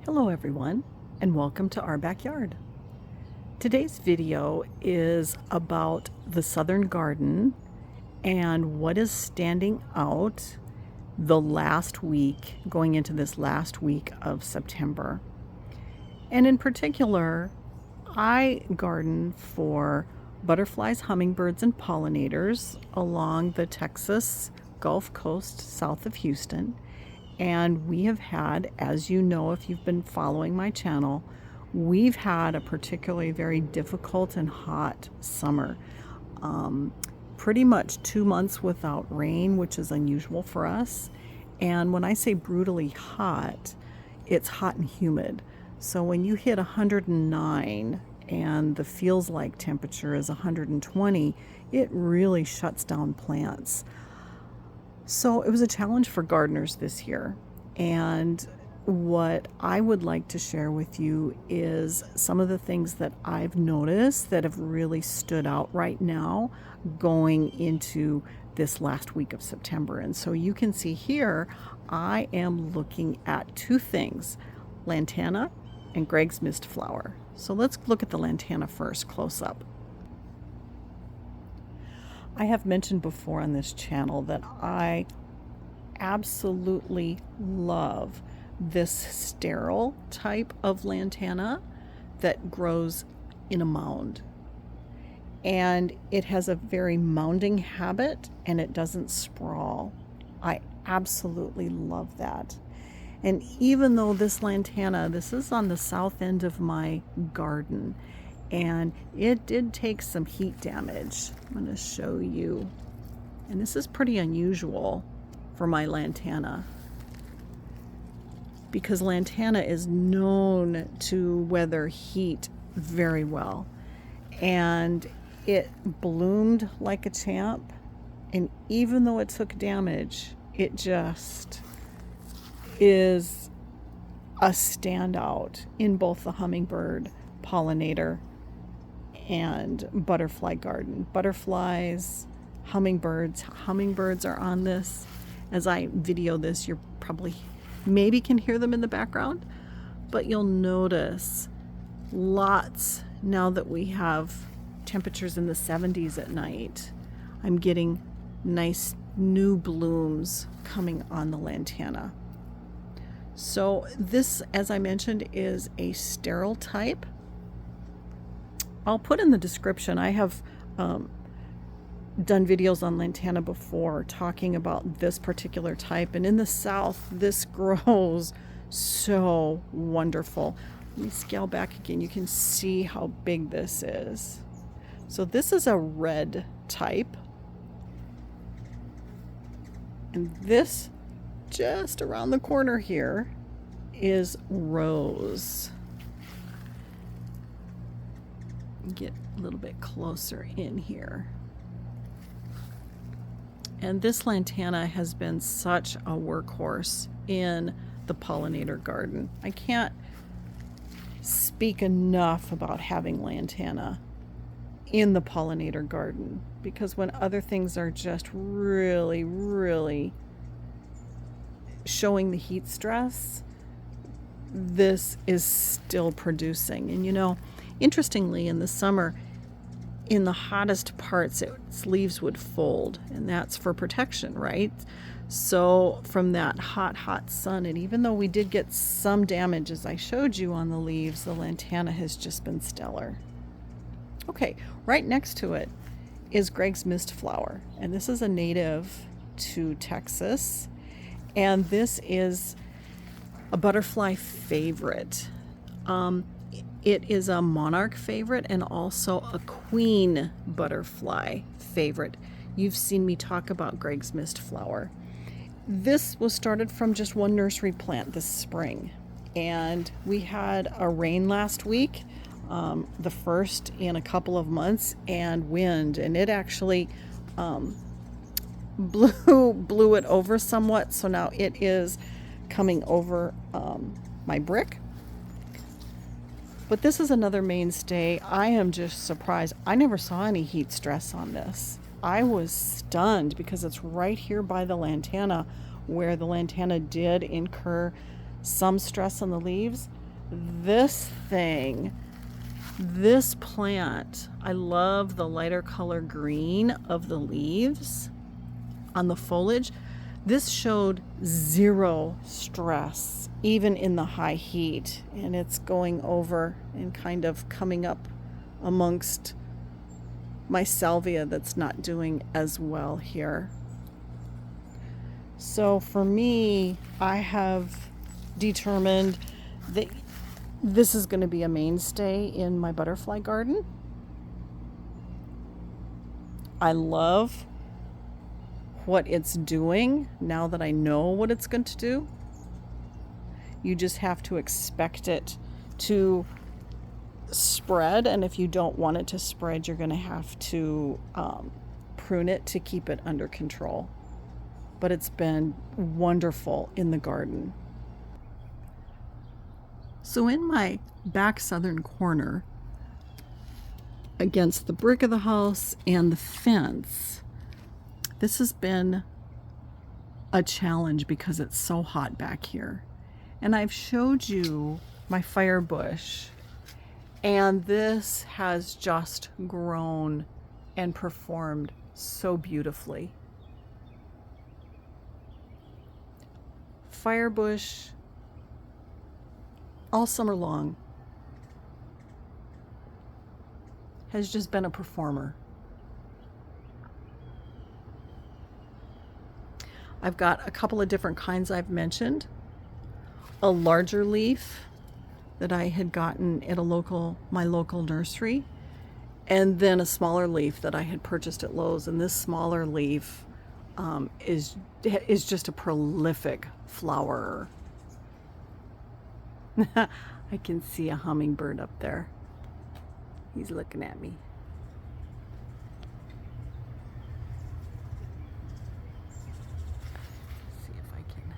Hello everyone, and welcome to our backyard. Today's video is about the southern garden and what is standing out the last week, going into this last week of September. And in particular, I garden for butterflies, hummingbirds, and pollinators along the Texas Gulf Coast south of Houston. And we have had, as you know, if you've been following my channel, we've had a particularly very difficult and hot summer. Pretty much 2 months without rain, which is unusual for us. And when I say brutally hot, it's hot and humid. So when you hit 109 and the feels like temperature is 120, it really shuts down plants. So it was a challenge for gardeners this year, and what I would like to share with you is some of the things that I've noticed that have really stood out right now going into this last week of September. And so you can see here, I am looking at two things, Lantana and Gregg's mist flower. So let's look at the Lantana first, close up. I have mentioned before on this channel that I absolutely love this sterile type of Lantana that grows in a mound. And it has a very mounding habit and it doesn't sprawl. I absolutely love that. And even though this Lantana, this is on the south end of my garden, and it did take some heat damage. I'm going to show you. And this is pretty unusual for my Lantana, because Lantana is known to weather heat very well. And it bloomed like a champ. And even though it took damage, it just is a standout in both the hummingbird, pollinator, and butterfly garden. Butterflies, hummingbirds are on this. As I video this, you're probably maybe can hear them in the background, but you'll notice lots now that we have temperatures in the 70s at night. I'm getting nice new blooms coming on the Lantana. So this, as I mentioned, is a sterile type. I'll put in the description, I have done videos on Lantana before talking about this particular type, and in the south this grows so wonderful. Let me scale back again, you can see how big this is. So this is a red type, and this just around the corner here is rose. Get a little bit closer in here. And this Lantana has been such a workhorse in the pollinator garden. I can't speak enough about having Lantana in the pollinator garden, because when other things are just really showing the heat stress, this is still producing. And you know, interestingly, in the summer, in the hottest parts, its leaves would fold, and that's for protection, right? So from that hot sun, and even though we did get some damage, as I showed you on the leaves, the Lantana has just been stellar. Okay, right next to it is Gregg's mist flower, and this is a native to Texas, and this is a butterfly favorite. It is a monarch favorite and also a queen butterfly favorite. You've seen me talk about Gregg's mist flower. This was started from just one nursery plant this spring, and we had a rain last week, the first in a couple of months, and wind, and it actually blew it over somewhat. So now it is coming over my brick. But this is another mainstay. I am just surprised. I never saw any heat stress on this. I was stunned because it's right here by the Lantana, where the Lantana did incur some stress on the leaves. This plant, I love the lighter color green of the leaves on the foliage. This showed zero stress, even in the high heat, and it's going over and kind of coming up amongst my salvia that's not doing as well here. So for me, I have determined that this is going to be a mainstay in my butterfly garden. I love what it's doing now that I know what it's going to do. You just have to expect it to spread, and if you don't want it to spread, you're going to have to prune it to keep it under control. But it's been wonderful in the garden. So in my back southern corner, against the brick of the house and the fence, this has been a challenge because it's so hot back here. And I've showed you my fire bush, and this has just grown and performed so beautifully. Fire bush all summer long has just been a performer. I've got a couple of different kinds I've mentioned. A larger leaf that I had gotten at my local nursery, and then a smaller leaf that I had purchased at Lowe's. And this smaller leaf is just a prolific flowerer. I can see a hummingbird up there. He's looking at me. See if I can.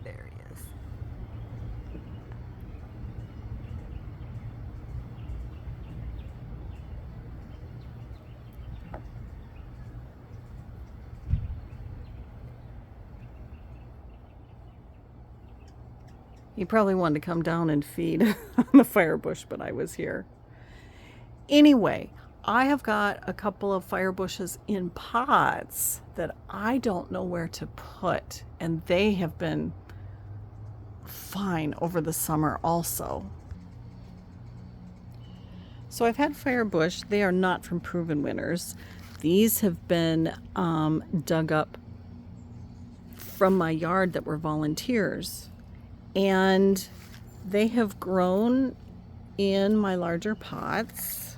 There he is. He probably wanted to come down and feed on the fire bush, but I was here. Anyway, I have got a couple of fire bushes in pots that I don't know where to put, and they have been fine over the summer also. So I've had fire bush. They are not from proven winners. These have been dug up from my yard that were volunteers, and they have grown in my larger pots.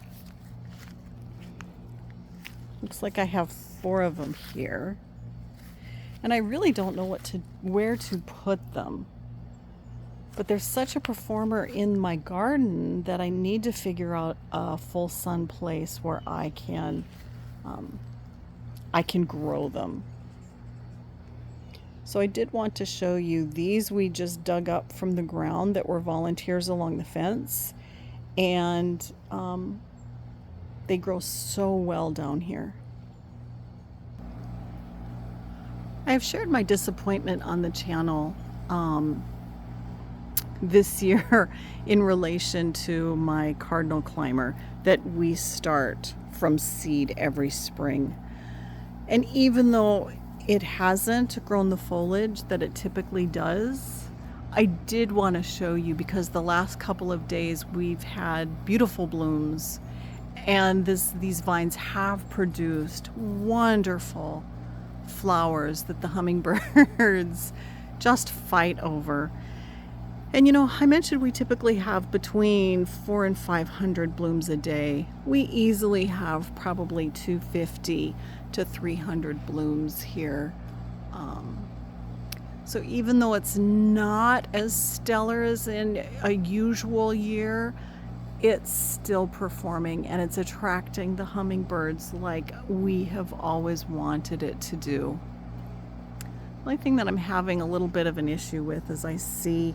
Looks like I have 4 of them here, and I really don't know where to put them. But there's such a performer in my garden that I need to figure out a full sun place where I can grow them. So I did want to show you these. We just dug up from the ground that were volunteers along the fence, and they grow so well down here. I've shared my disappointment on the channel this year in relation to my Cardinal Climber that we start from seed every spring. And even though it hasn't grown the foliage that it typically does, I did want to show you, because the last couple of days we've had beautiful blooms, and these vines have produced wonderful flowers that the hummingbirds just fight over. And you know, I mentioned we typically have between 400 and 500 blooms a day. We easily have probably 250 to 300 blooms here. So even though it's not as stellar as in a usual year, it's still performing, and it's attracting the hummingbirds like we have always wanted it to do. The only thing that I'm having a little bit of an issue with is I see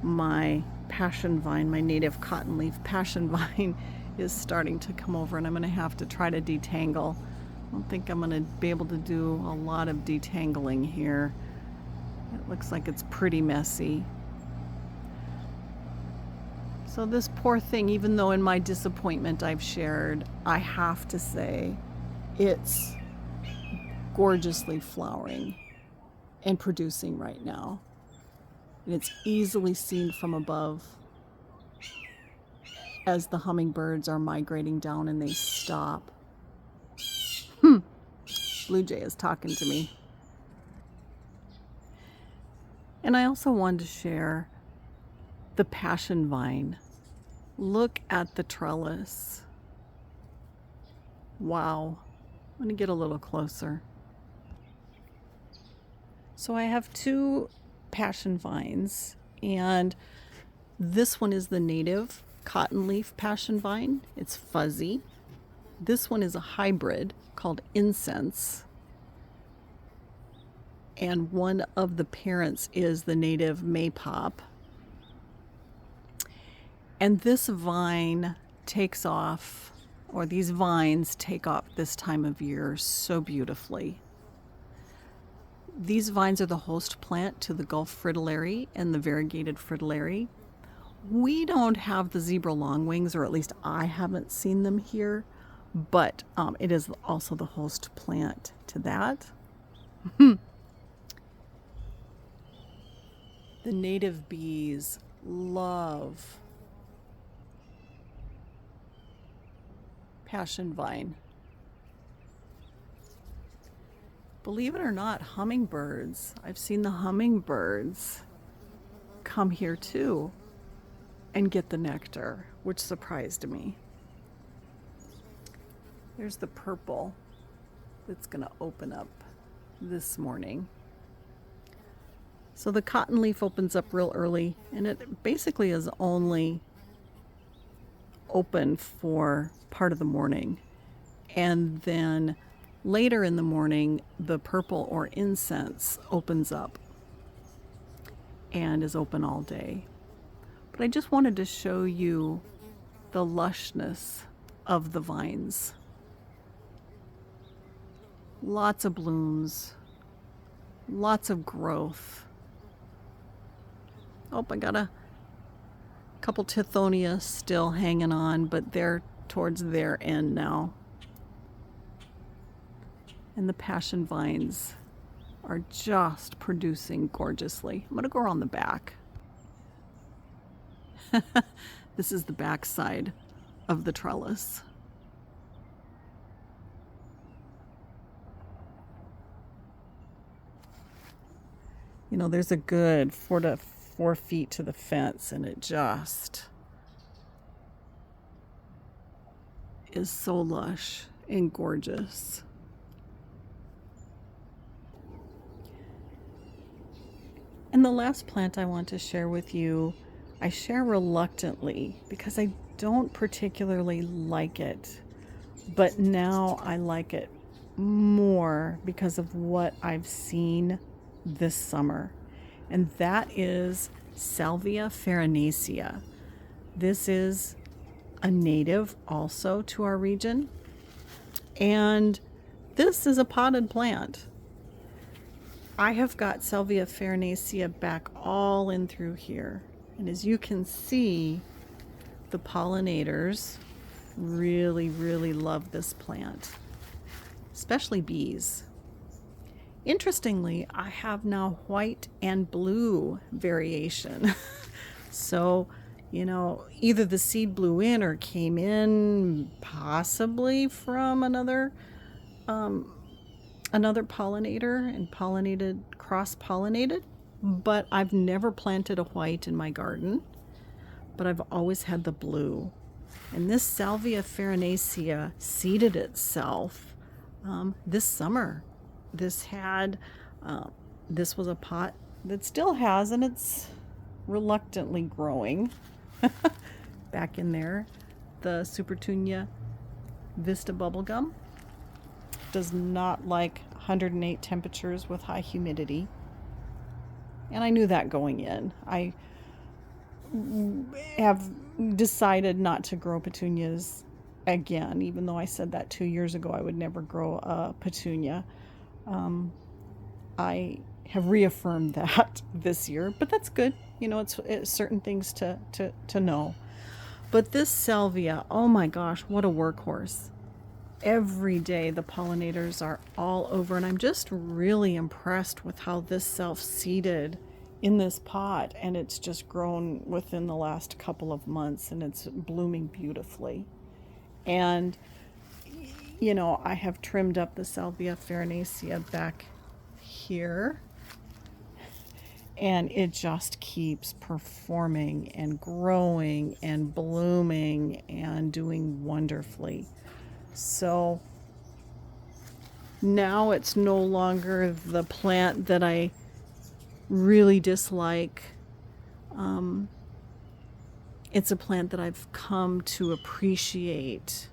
my passion vine, my native cottonleaf passion vine, is starting to come over, and I'm going to have to try to detangle. I don't think I'm going to be able to do a lot of detangling here. It looks like it's pretty messy. So this poor thing, even though in my disappointment I've shared, I have to say it's gorgeously flowering and producing right now. And it's easily seen from above as the hummingbirds are migrating down and they stop. Blue jay is talking to me. And I also wanted to share the passion vine. Look at the trellis. Wow. I'm going to get a little closer. So I have two passion vines, and this one is the native cottonleaf passion vine. It's fuzzy. This one is a hybrid called Incense. And one of the parents is the native maypop. And this vine takes off, or these vines take off this time of year so beautifully. These vines are the host plant to the Gulf fritillary and the variegated fritillary. We don't have the zebra longwings, or at least I haven't seen them here, but it is also the host plant to that. The native bees love passion vine. Believe it or not, hummingbirds. I've seen the hummingbirds come here too and get the nectar, which surprised me. There's the purple that's going to open up this morning. So the cotton leaf opens up real early, and it basically is only open for part of the morning. And then later in the morning, the purple or incense opens up and is open all day. But I just wanted to show you the lushness of the vines. Lots of blooms, lots of growth. Oh, I got a couple tithonia still hanging on, but they're towards their end now. And the passion vines are just producing gorgeously. I'm going to go around the back. This is the back side of the trellis. You know, there's a good 4 feet to the fence, and it just is so lush and gorgeous. And the last plant I want to share with you, I share reluctantly because I don't particularly like it, but now I like it more because of what I've seen this summer, and that is Salvia farinacea. This is a native also to our region, and this is a potted plant. I have got Salvia farinacea back all in through here, and as you can see, the pollinators really love this plant, especially bees. Interestingly, I have now white and blue variation. So, you know, either the seed blew in or came in possibly from another pollinator and cross-pollinated, but I've never planted a white in my garden, but I've always had the blue. And this Salvia farinacea seeded itself this summer. This was a pot that still has, and it's reluctantly growing. Back in there, the Supertunia Vista bubblegum does not like 108 temperatures with high humidity. And I knew that going in. I have decided not to grow petunias again, even though I said that 2 years ago I would never grow a petunia. I have reaffirmed that this year, but that's good. You know, it's certain things to know. But this salvia, oh my gosh, what a workhorse. Every day the pollinators are all over, and I'm just really impressed with how this self-seeded in this pot, and it's just grown within the last couple of months, and it's blooming beautifully. And you know, I have trimmed up the Salvia farinacea back here, and it just keeps performing and growing and blooming and doing wonderfully. So now it's no longer the plant that I really dislike. It's a plant that I've come to appreciate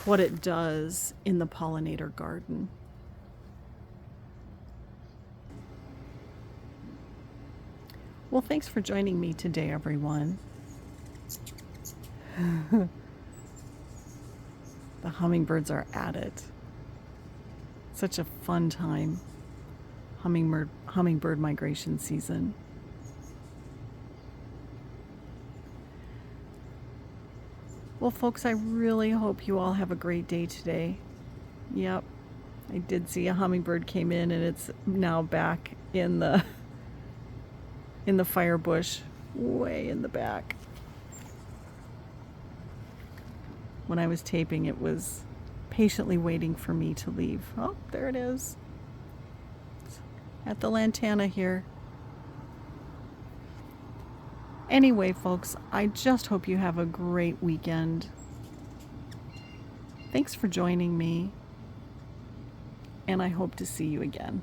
what it does in the pollinator garden. Well, thanks for joining me today, everyone. The hummingbirds are at it. Such a fun time. Hummingbird migration season. Well, folks, I really hope you all have a great day today. Yep, I did see a hummingbird came in, and it's now back in the fire bush, way in the back. When I was taping, it was patiently waiting for me to leave. Oh, there it is. It's at the Lantana here. Anyway, folks, I just hope you have a great weekend. Thanks for joining me, and I hope to see you again.